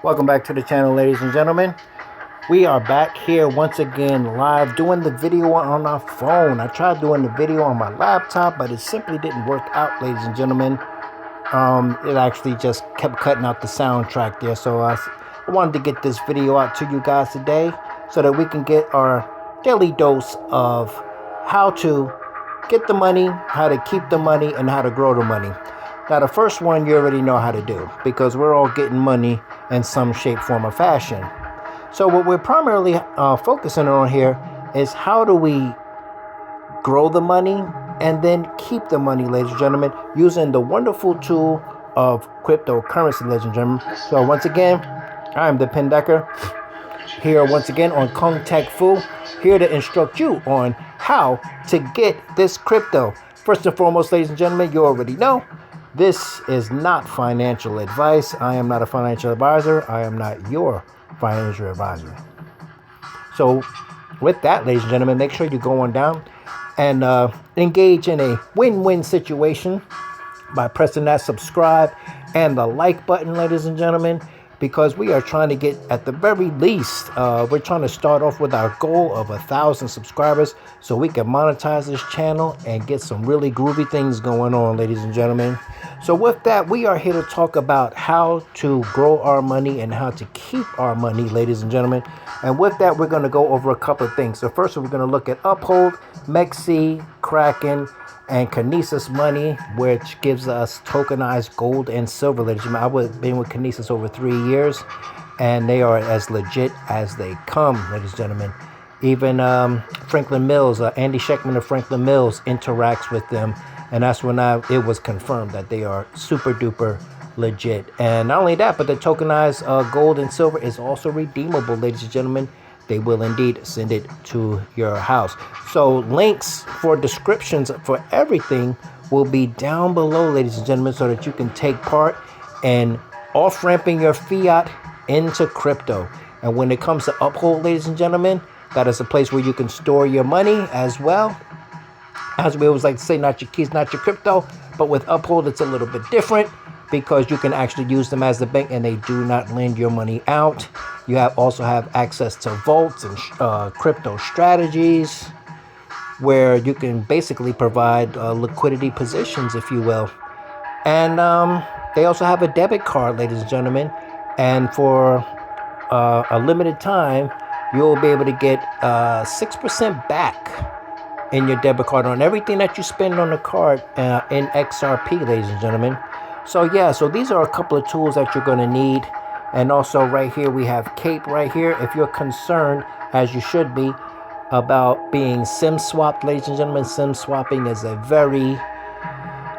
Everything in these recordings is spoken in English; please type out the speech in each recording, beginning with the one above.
Welcome back to the channel, ladies and gentlemen. We are back here once again live doing the video on our phone. I tried doing the video on my laptop, but it simply didn't work out, ladies and gentlemen. It actually just kept cutting out the soundtrack there. So I wanted to get this video out to you guys today so that we can get our daily dose of how to get the money, how to keep the money, and how to grow the money. Now, the first one you already know how to do because we're all getting money in some shape, form, or fashion. So what we're primarily focusing on here is how do we grow the money and then keep the money, ladies and gentlemen, using the wonderful tool of cryptocurrency, ladies and gentlemen. So once again, I'm the Pendecker here once again on Kung Tech Fu, here to instruct you on how to get this crypto. First and foremost, ladies and gentlemen, you already know this is not financial advice. I am not a financial advisor. I am not your financial advisor. So with that, ladies and gentlemen, make sure you go on down and engage in a win-win situation by pressing that subscribe and the like button, ladies and gentlemen, because we are trying to get, at the very least, we're trying to start off with our goal of 1,000 subscribers so we can monetize this channel and get some really groovy things going on, ladies and gentlemen. So with that, we are here to talk about how to grow our money and how to keep our money, ladies and gentlemen. And with that, we're going to go over a couple of things. So first, we're going to look at Uphold, MEXC, KRAKEN, and KINESIS money, which gives us tokenized gold and silver, ladies and gentlemen. I've been with KINESIS over 3 years, and they are as legit as they come, ladies and gentlemen. Even Franklin Mills, Andy Sheckman of Franklin Mills interacts with them, and that's when it was confirmed that they are super duper legit. And not only that, but the tokenized gold and silver is also redeemable, ladies and gentlemen. They will indeed send it to your house. So links for descriptions for everything will be down below, ladies and gentlemen, so that you can take part in off-ramping your fiat into crypto. And when it comes to Uphold, ladies and gentlemen, that is a place where you can store your money as well. As we always like to say, not your keys, not your crypto. But with Uphold, it's a little bit different because you can actually use them as the bank and they do not lend your money out. You also have access to vaults and crypto strategies where you can basically provide liquidity positions, if you will. And they also have a debit card, ladies and gentlemen. And for a limited time, you'll be able to get 6% back in your debit card on everything that you spend on the card in XRP, ladies and gentlemen. So yeah, so these are a couple of tools that you're going to need. And also right here, we have CAPE right here. If you're concerned, as you should be, about being SIM swapped, ladies and gentlemen, SIM swapping is a very,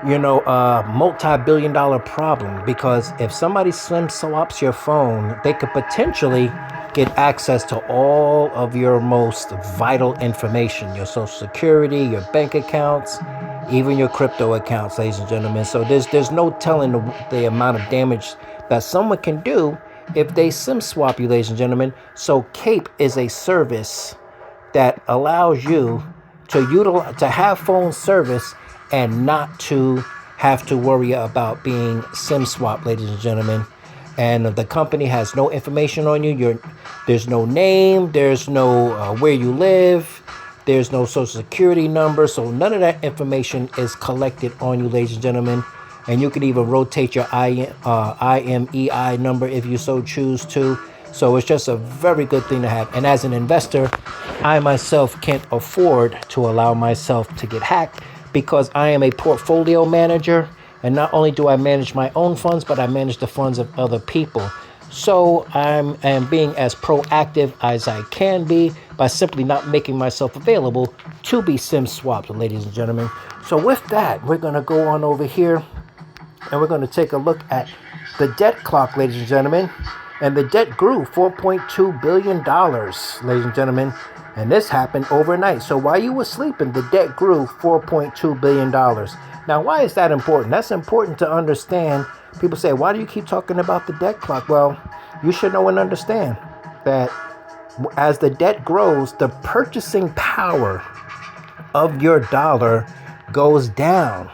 multi-billion-dollar problem, because if somebody SIM swaps your phone, they could potentially get access to all of your most vital information, your social security, your bank accounts, even your crypto accounts, ladies and gentlemen. So there's no telling the amount of damage that someone can do if they SIM swap you, ladies and gentlemen. So CAPE is a service that allows you to have phone service and not to have to worry about being SIM swapped, ladies and gentlemen. And the company has no information on you. There's no name, there's no where you live, there's no social security number. So none of that information is collected on you, ladies and gentlemen. And you can even rotate your IMEI number if you so choose to. So it's just a very good thing to have. And as an investor, I myself can't afford to allow myself to get hacked because I am a portfolio manager. And not only do I manage my own funds, but I manage the funds of other people. So I am being as proactive as I can be by simply not making myself available to be SIM swapped, ladies and gentlemen. So with that, we're going to go on over here and we're going to take a look at the debt clock, ladies and gentlemen. And the debt grew $4.2 billion, ladies and gentlemen. And this happened overnight. So while you were sleeping, the debt grew $4.2 billion. Now, why is that important? That's important to understand. People say, why do you keep talking about the debt clock? Well, you should know and understand that as the debt grows, the purchasing power of your dollar goes down.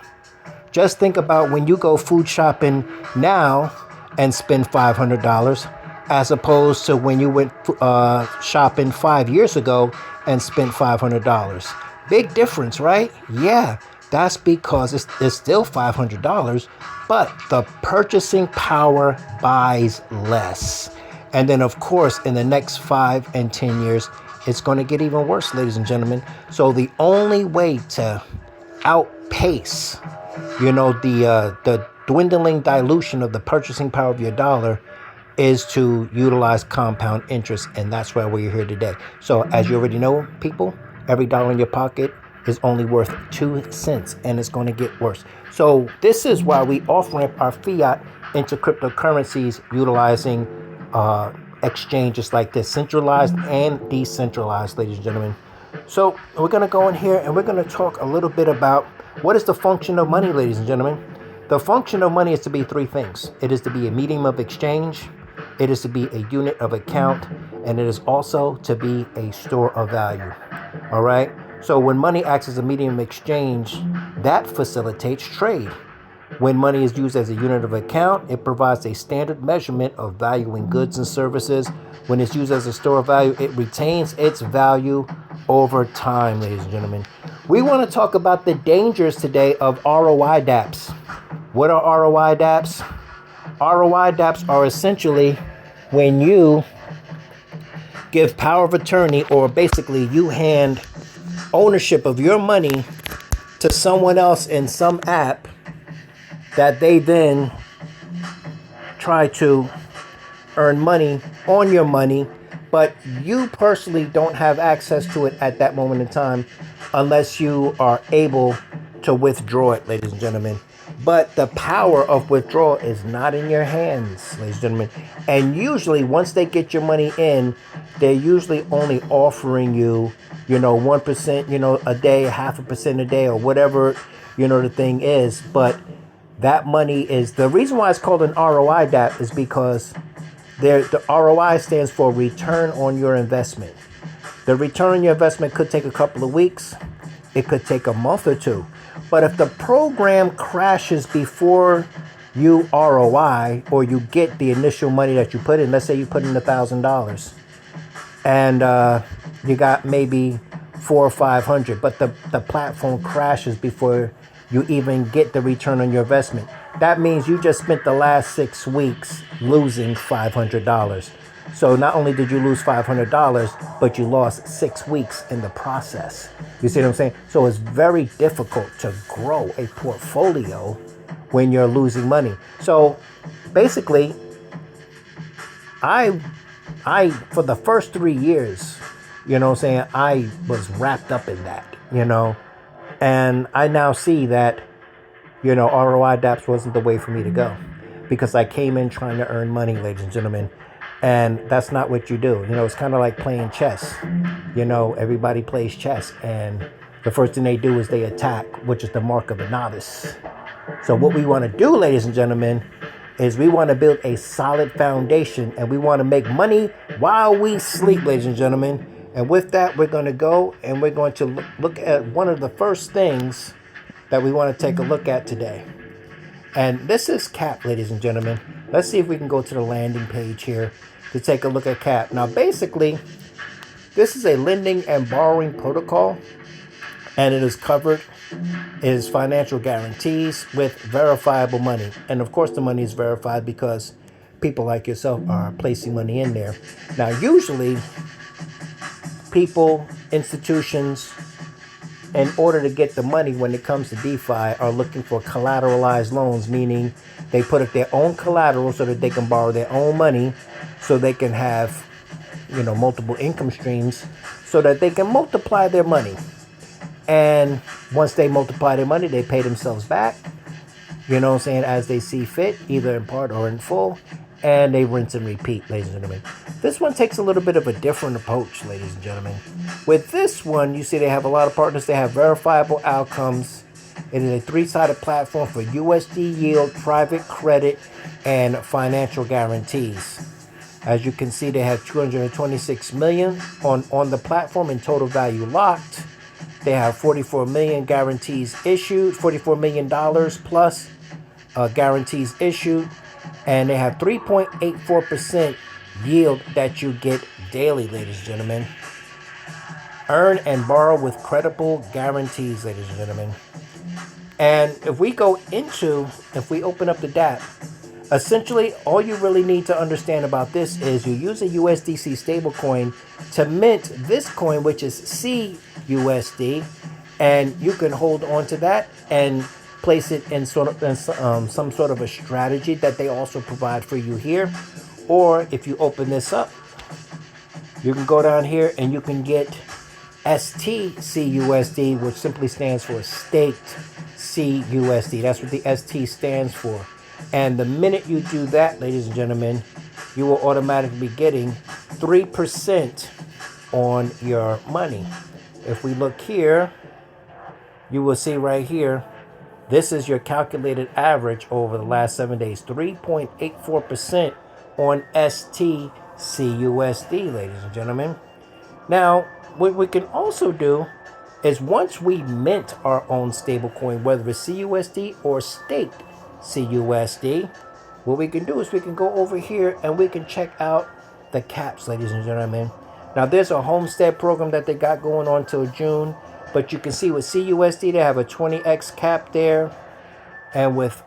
Just think about when you go food shopping now and spend $500, as opposed to when you went shopping 5 years ago and spent $500. Big difference, right? Yeah, that's because it's still $500, but the purchasing power buys less. And then, of course, in the next 5 and 10 years, it's going to get even worse, ladies and gentlemen. So the only way to outpace, the dwindling dilution of the purchasing power of your dollar is to utilize compound interest, and that's why we're here today. So as you already know, people, every dollar in your pocket is only worth 2 cents, and it's going to get worse. So this is why we off-ramp our fiat into cryptocurrencies utilizing exchanges like this, centralized and decentralized, ladies and gentlemen. So we're going to go in here and we're going to talk a little bit about what is the function of money, ladies and gentlemen. The function of money is to be 3 things. It is to be a medium of exchange, it is to be a unit of account, and it is also to be a store of value. All right. So when money acts as a medium of exchange, that facilitates trade. When money is used as a unit of account, it provides a standard measurement of value in goods and services. When it's used as a store of value, it retains its value over time, ladies and gentlemen. We want to talk about the dangers today of ROI dApps. What are ROI dApps? ROI dApps are essentially when you give power of attorney, or basically you hand ownership of your money to someone else in some app that they then try to earn money on your money, but you personally don't have access to it at that moment in time unless you are able to withdraw it, ladies and gentlemen. But the power of withdrawal is not in your hands, ladies and gentlemen. And usually once they get your money in, they're usually only offering you, 1%, a day, 0.5% a day, or whatever, the thing is. But that money is, the reason why it's called an ROI dApp is because the ROI stands for return on your investment. The return on your investment could take a couple of weeks. It could take a month or 2. But if the program crashes before you ROI, or you get the initial money that you put in, let's say you put in $1,000 and you got maybe 400 or 500, but the platform crashes before you even get the return on your investment. That means you just spent the last 6 weeks losing $500. So not only did you lose $500, but you lost 6 weeks in the process. You see what I'm saying? So it's very difficult to grow a portfolio when you're losing money. So basically, I for the first 3 years, I was wrapped up in that, and I now see that, ROI dApps wasn't the way for me to go, because I came in trying to earn money, ladies and gentlemen. And that's not what you do. It's kind of like playing chess. Everybody plays chess, and the first thing they do is they attack, which is the mark of a novice. So what we want to do, ladies and gentlemen, is we want to build a solid foundation, and we want to make money while we sleep, ladies and gentlemen. And with that, we're going to go and we're going to look at one of the first things that we want to take a look at today. And this is CAP, ladies and gentlemen. Let's see if we can go to the landing page here to take a look at CAP. Now, basically, this is a lending and borrowing protocol, and it is covered is financial guarantees with verifiable money. And of course, the money is verified because people like yourself are placing money in there. Now, usually, people, institutions, in order to get the money when it comes to DeFi, are looking for collateralized loans, meaning they put up their own collateral so that they can borrow their own money, so they can have, multiple income streams, so that they can multiply their money. And once they multiply their money, they pay themselves back, as they see fit, either in part or in full, and they rinse and repeat, ladies and gentlemen. This one takes a little bit of a different approach, ladies and gentlemen. With this one, you see they have a lot of partners. They have verifiable outcomes. It is a 3-sided platform for USD yield, private credit, and financial guarantees. As you can see, they have 226 million on the platform in total value locked. They have 44 million guarantees issued, $44 million plus guarantees issued. And they have 3.84% yield that you get daily, ladies and gentlemen. Earn and borrow with credible guarantees, ladies and gentlemen. And if we open up the DApp, essentially all you really need to understand about this is you use a USDC stablecoin to mint this coin, which is CUSD, and you can hold on to that and place it in some sort of a strategy that they also provide for you here. Or if you open this up, you can go down here and you can get STCUSD, which simply stands for staked CUSD. That's what the ST stands for. And the minute you do that, ladies and gentlemen, you will automatically be getting 3% on your money. If we look here, you will see right here, this is your calculated average over the last 7 days, 3.84% on STCUSD, ladies and gentlemen. Now, what we can also do is once we mint our own stablecoin, whether it's CUSD or staked CUSD, what we can do is we can go over here and we can check out the caps, ladies and gentlemen. Now, there's a homestead program that they got going on till June, but you can see with CUSD, they have a 20x cap there. And with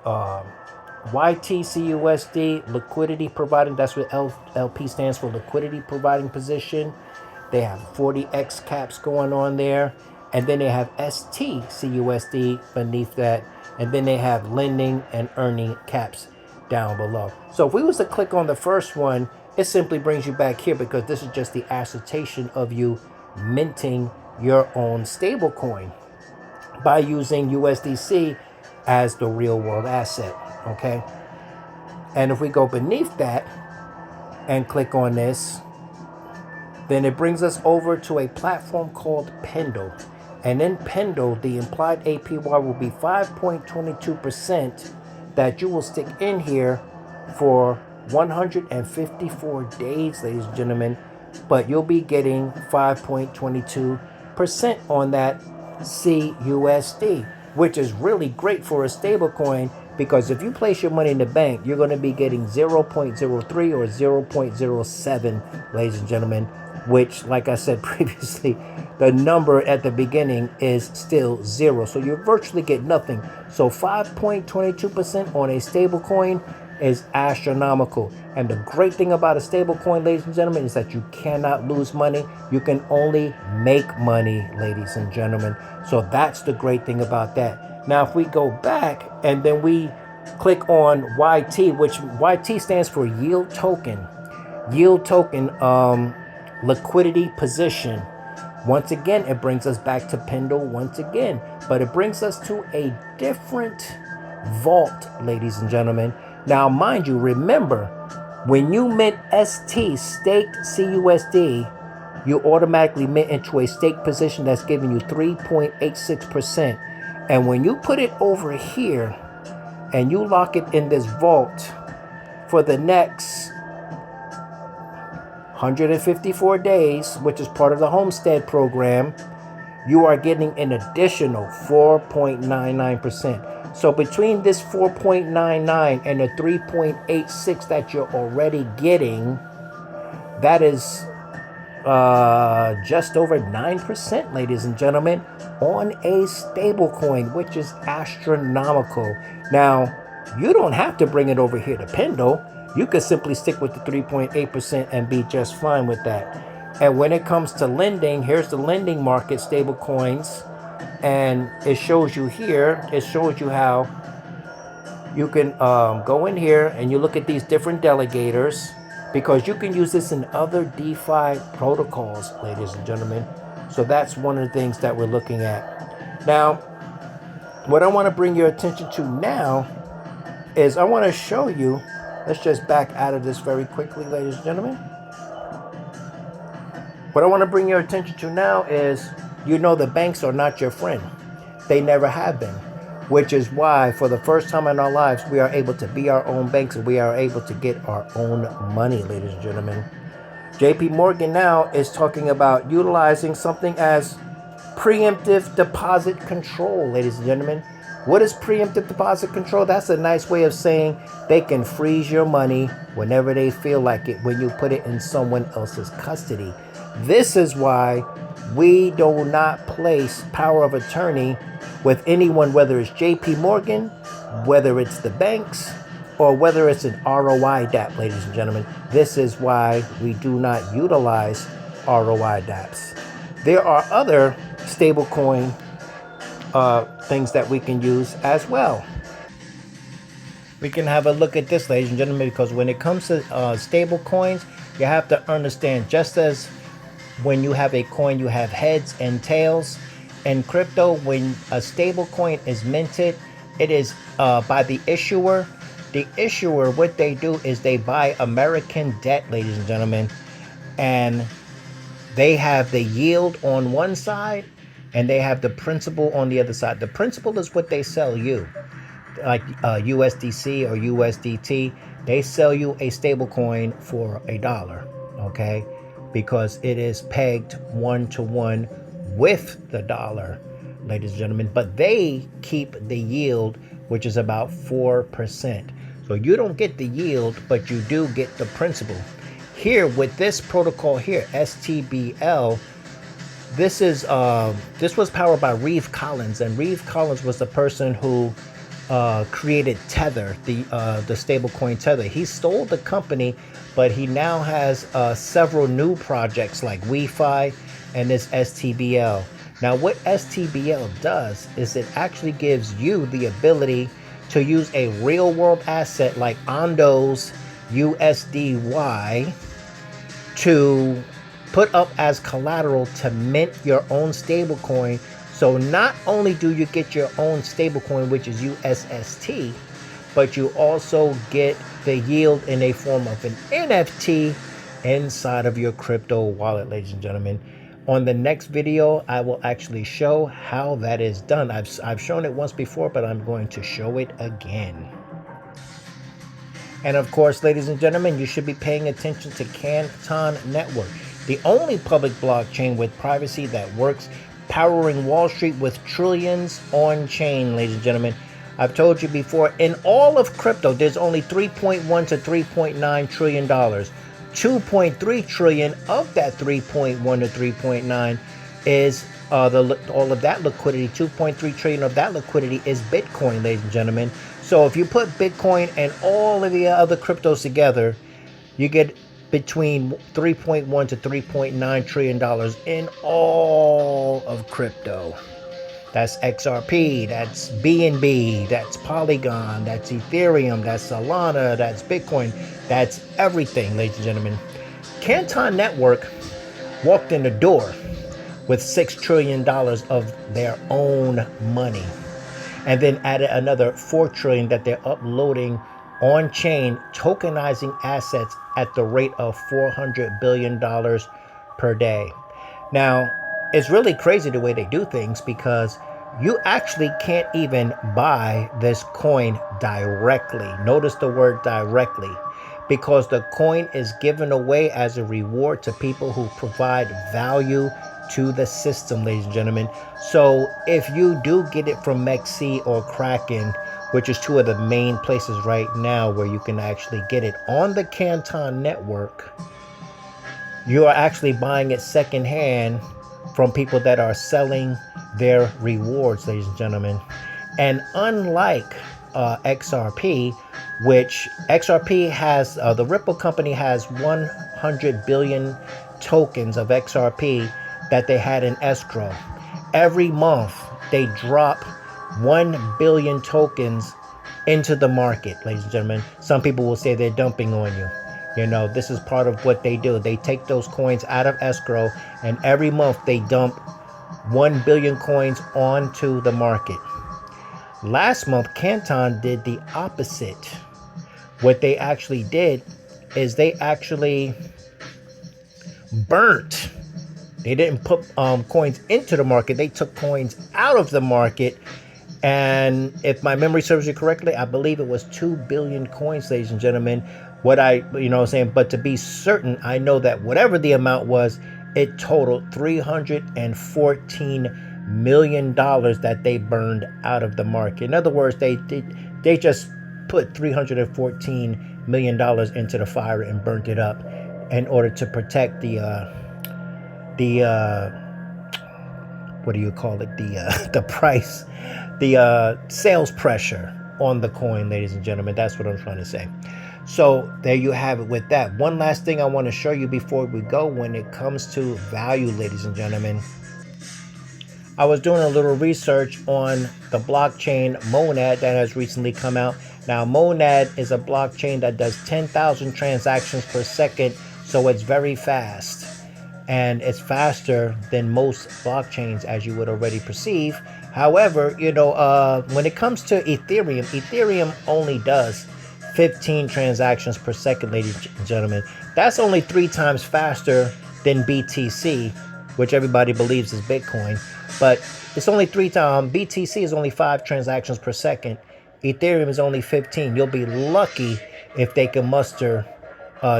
YTCUSD, liquidity providing, that's what LP stands for, liquidity providing position. They have 40x caps going on there. And then they have STCUSD beneath that. And then they have lending and earning caps down below. So if we was to click on the first one, it simply brings you back here because this is just the assertion of you minting your own stable coin by using USDC as the real world asset. Okay. And if we go beneath that and click on this, then it brings us over to a platform called Pendle. And in Pendle, the implied APY will be 5.22% that you will stick in here for 154 days, ladies and gentlemen. But you'll be getting 5.22% on that CUSD, which is really great for a stable coin, because if you place your money in the bank, you're going to be getting 0.03 or 0.07, ladies and gentlemen, which, like I said previously, the number at the beginning is still 0. So you virtually get nothing. So 5.22% on a stable coin is astronomical. And the great thing about a stable coin, ladies and gentlemen, is that you cannot lose money. You can only make money, ladies and gentlemen. So that's the great thing about that. Now, if we go back and then we click on YT, which YT stands for yield token. Yield token, liquidity position. Once again, it brings us back to Pendle once again, but it brings us to a different vault, ladies and gentlemen. Now, mind you, remember, when you mint ST, staked CUSD, you automatically mint into a stake position that's giving you 3.86%. And when you put it over here and you lock it in this vault for the next 154 days, which is part of the Homestead program, you are getting an additional 4.99%. So between this 4.99 and the 3.86 that you're already getting, that is just over 9%, ladies and gentlemen, on a stable coin, which is astronomical. Now, you don't have to bring it over here to Pendle. You could simply stick with the 3.8% and be just fine with that. And when it comes to lending, here's the lending market, stable coins. And it shows you here, it shows you how you can go in here and you look at these different delegators, because you can use this in other DeFi protocols, ladies and gentlemen. So that's one of the things that we're looking at. Now, what I want to bring your attention to now is I want to show you, let's just back out of this very quickly, ladies and gentlemen. What I want to bring your attention to now is, you know, the banks are not your friend. They never have been, which is why for the first time in our lives, we are able to be our own banks and we are able to get our own money, ladies and gentlemen. JP Morgan now is talking about utilizing something as preemptive deposit control, ladies and gentlemen. What is preemptive deposit control? That's a nice way of saying they can freeze your money whenever they feel like it when you put it in someone else's custody. This is why we do not place power of attorney with anyone, whether it's JP Morgan, whether it's the banks, or whether it's an ROI DApp, ladies and gentlemen. This is why we do not utilize ROI DApps. There are other stablecoin things that we can use as well. We can have a look at this, ladies and gentlemen, because when it comes to stable coins, you have to understand, just as when you have a coin, you have heads and tails. In crypto, when a stable coin is minted, it is by the issuer. The issuer, what they do is they buy American debt, ladies and gentlemen, and they have the yield on one side and they have the principal on the other side. The principal is what they sell you, like USDC or USDT. They sell you a stable coin for $1, okay? Because it is pegged 1-to-1 with the dollar, ladies and gentlemen. But they keep the yield, which is about 4%. So you don't get the yield, but you do get the principal. Here with this protocol here, STBL, this was powered by Reeve Collins, and Reeve Collins was the person who created Tether, the stablecoin Tether. He stole the company, but he now has several new projects like WeFi and this STBL. Now, what STBL does is it actually gives you the ability to use a real-world asset like Ondo's USDY to put up as collateral to mint your own stablecoin. So not only do you get your own stablecoin, which is USST, but you also get the yield in a form of an NFT inside of your crypto wallet, ladies and gentlemen. On the next video, I will actually show how that is done. I've shown it once before, but I'm going to show it again. And of course, ladies and gentlemen, you should be paying attention to Canton Network, the only public blockchain with privacy that works, powering Wall Street with trillions on chain, ladies and gentlemen. I've told you before, in all of crypto, there's only $3.1 to $3.9 trillion. 2.3 trillion of that 3.1 to 3.9 is all of that liquidity. 2.3 trillion of that liquidity is Bitcoin, ladies and gentlemen. So if you put Bitcoin and all of the other cryptos together, you get between 3.1 to 3.9 trillion dollars in all of crypto. That's XRP, that's BNB, that's Polygon, that's Ethereum, that's Solana, that's Bitcoin, that's everything, ladies and gentlemen. Canton Network walked in the door with $6 trillion of their own money, and then added another $4 trillion that they're uploading on chain, tokenizing assets at the rate of $400 billion per day. Now, it's really crazy the way they do things, because you actually can't even buy this coin directly. Notice the word directly, because the coin is given away as a reward to people who provide value to the system, ladies and gentlemen. So if you do get it from MEXC or KRAKEN, which is two of the main places right now where you can actually get it on the Canton Network, you are actually buying it secondhand from people that are selling their rewards, ladies and gentlemen. And unlike XRP, which XRP has, the Ripple company has 100 billion tokens of XRP that they had in escrow. Every month they drop 1 billion tokens into the market, ladies and gentlemen. Some people will say they're dumping on you. You know, this is part of what they do. They take those coins out of escrow, and every month they dump 1 billion coins onto the market. Last month, Canton did the opposite. What they actually did is they actually burnt. They didn't put coins into the market. They took coins out of the market. And if my memory serves you correctly, I believe it was 2 billion coins, ladies and gentlemen. But to be certain, I know that whatever the amount was, it totaled $314 million that they burned out of the market. In other words, they just put $314 million into the fire and burnt it up in order to protect the what do you call it, the price, the sales pressure on the coin, ladies and gentlemen. That's what I'm trying to say. So there you have it with that. One last thing I want to show you before we go when it comes to value, ladies and gentlemen. I was doing a little research on the blockchain Monad that has recently come out. Now, Monad is a blockchain that does 10,000 transactions per second, so it's very fast. And it's faster than most blockchains, as you would already perceive. However, when it comes to Ethereum only does 15 transactions per second, ladies and gentlemen. That's only 3 times faster than BTC, which everybody believes is Bitcoin. But it's only 3 times. BTC is only 5 transactions per second. Ethereum is only 15. You'll be lucky if they can muster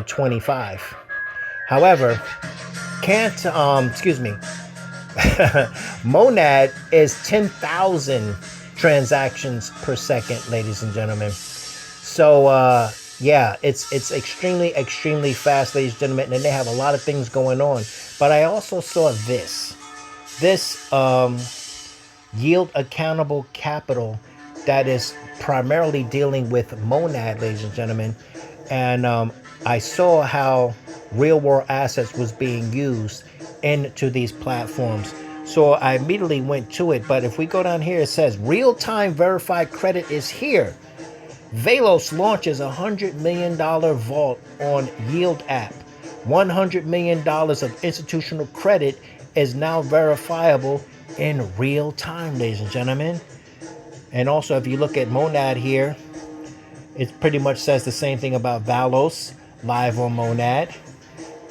25. However, Monad is 10,000 transactions per second, ladies and gentlemen. So, yeah, it's extremely fast, ladies and gentlemen, and they have a lot of things going on. But I also saw this yield accountable capital that is primarily dealing with Monad, ladies and gentlemen. And I saw how real world assets was being used into these platforms. So I immediately went to it. But if we go down here, it says real-time verified credit is here. Velos launches $100 million vault on Yield app. $100 million of institutional credit is now verifiable in real time, ladies and gentlemen. And also, if you look at Monad here, it pretty much says the same thing about Velos live on Monad.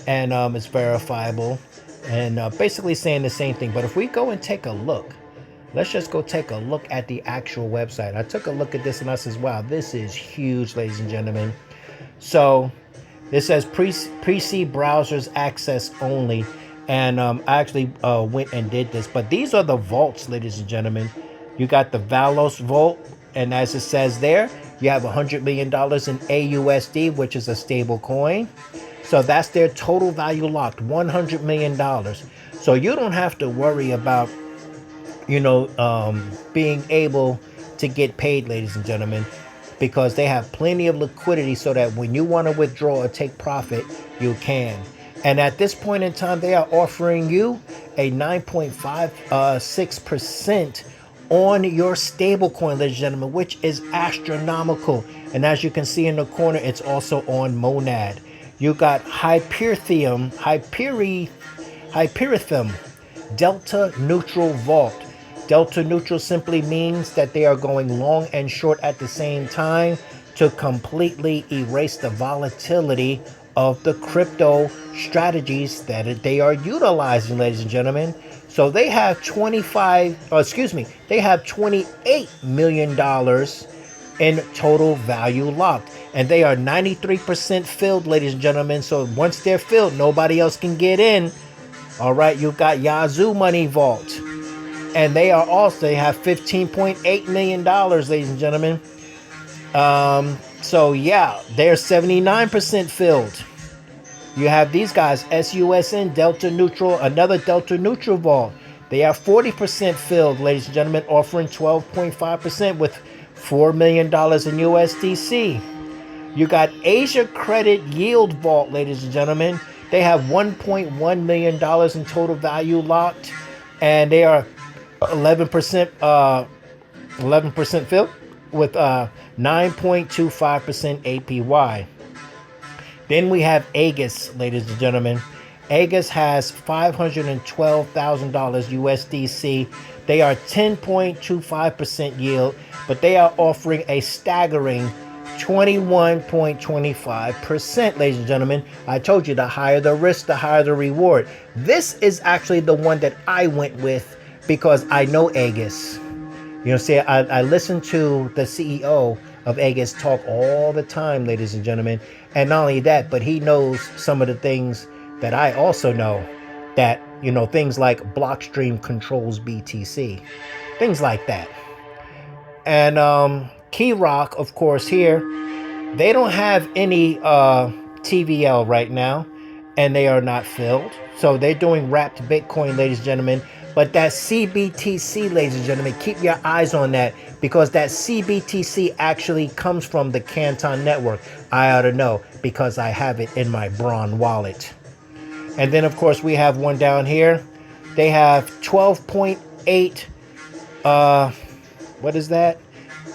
And it's verifiable. And basically saying the same thing. But if we go and take a look, let's just go take a look at the actual website. I took a look at this and I says, wow, this is huge, ladies and gentlemen. So this says pre-C browsers access only. And I actually went and did this. But these are the vaults, ladies and gentlemen. You got the Velos vault. And as it says there, you have $100 million in AUSD, which is a stable coin. So that's their total value locked, $100 million. So you don't have to worry about being able to get paid, ladies and gentlemen, because they have plenty of liquidity so that when you want to withdraw or take profit, you can. And at this point in time, they are offering you a 9.56% on your stable coin, ladies and gentlemen, which is astronomical. And as you can see in the corner, it's also on Monad. You got Hyperion Delta Neutral Vault. Delta neutral simply means that they are going long and short at the same time to completely erase the volatility of the crypto strategies that they are utilizing, ladies and gentlemen. So they have they have $28 million in total value locked. And they are 93% filled, ladies and gentlemen. So once they're filled, nobody else can get in. All right, you got Yazoo Money Vault. And they have $15.8 million, ladies and gentlemen. So yeah, they're 79% filled. You have these guys, SUSN, Delta Neutral, another Delta Neutral Vault. They are 40% filled, ladies and gentlemen, offering 12.5% with $4 million in USDC. You got Asia Credit Yield Vault, ladies and gentlemen. They have $1.1 million in total value locked, and they are 11% filled with 9.25% APY. Then we have Aegis, ladies and gentlemen. Aegis has $512,000 USDC. They are 10.25% yield, but they are offering a staggering 21.25%, ladies and gentlemen. I told you, the higher the risk, the higher the reward. This is actually the one that I went with because I know Aegis. I listen to the CEO of Aegis talk all the time, ladies and gentlemen. And not only that, but he knows some of the things that I also know that You know, things like Blockstream controls BTC, things like that. And KRAKEN, of course, here, they don't have any TVL right now, and they are not filled. So they're doing wrapped Bitcoin, ladies and gentlemen. But that CBTC, ladies and gentlemen, keep your eyes on that, because that CBTC actually comes from the Canton network. I ought to know because I have it in my Braun wallet. And then, of course, we have one down here. They have 12.8, what is that?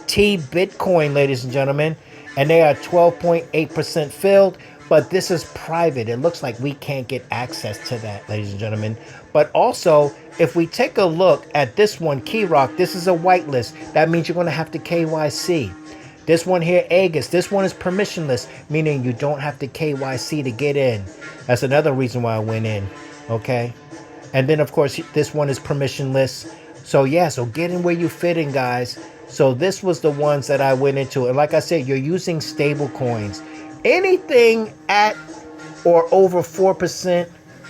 T Bitcoin, ladies and gentlemen. And they are 12.8% filled. But this is private. It looks like we can't get access to that, ladies and gentlemen. But also, if we take a look at this one, KRAKEN, this is a whitelist. That means you're going to have to KYC. This one here, Aegis, this one is permissionless, meaning you don't have to KYC to get in. That's another reason why I went in, okay? And then, of course, this one is permissionless. So, yeah, so get in where you fit in, guys. So this was the ones that I went into. And like I said, you're using stable coins. Anything at or over 4%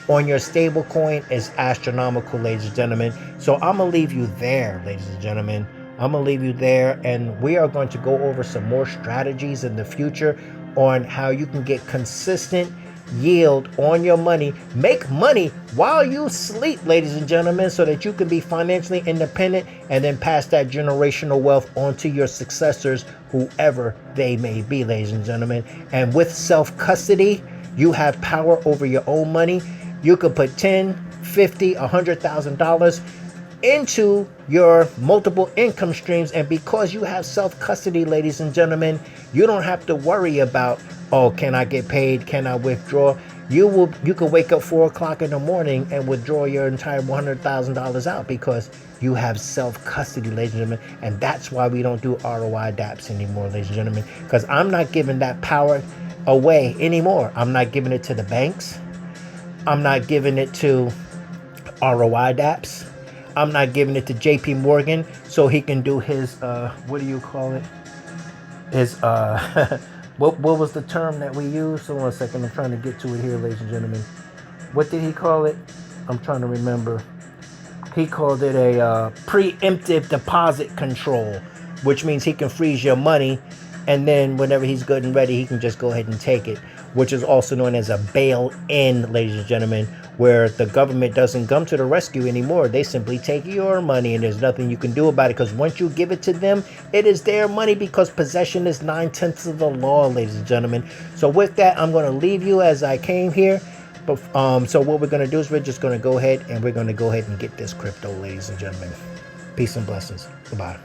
on your stable coin is astronomical, ladies and gentlemen. So I'm going to leave you there, ladies and gentlemen. I'm going to leave you there, and we are going to go over some more strategies in the future on how you can get consistent yield on your money. Make money while you sleep, ladies and gentlemen, so that you can be financially independent and then pass that generational wealth on to your successors, whoever they may be, ladies and gentlemen. And with self-custody, you have power over your own money. You could put $10, $50, $100,000 into your multiple income streams, and because you have self-custody, ladies and gentlemen, you don't have to worry about, oh, can I get paid, can I withdraw? You could wake up 4 o'clock in the morning and withdraw your entire $100,000 out, because you have self-custody, ladies and gentlemen. And that's why we don't do ROI dApps anymore, ladies and gentlemen, because I'm not giving that power away anymore. I'm not giving it to the banks. I'm not giving it to ROI dApps. I'm not giving it to JP Morgan so he can do his, what do you call it? His, what was the term that we used? So 1 second, I'm trying to get to it here, ladies and gentlemen. What did he call it? I'm trying to remember. He called it a preemptive deposit control, which means he can freeze your money, and then whenever he's good and ready, he can just go ahead and take it, which is also known as a bail-in, ladies and gentlemen, where the government doesn't come to the rescue anymore. They simply take your money, and there's nothing you can do about it, because once you give it to them, it is their money, because possession is 9/10 of the law, ladies and gentlemen. So with that, I'm going to leave you as I came here. But so what we're going to do is we're just going to go ahead and get this crypto, ladies and gentlemen. Peace and blessings. Goodbye.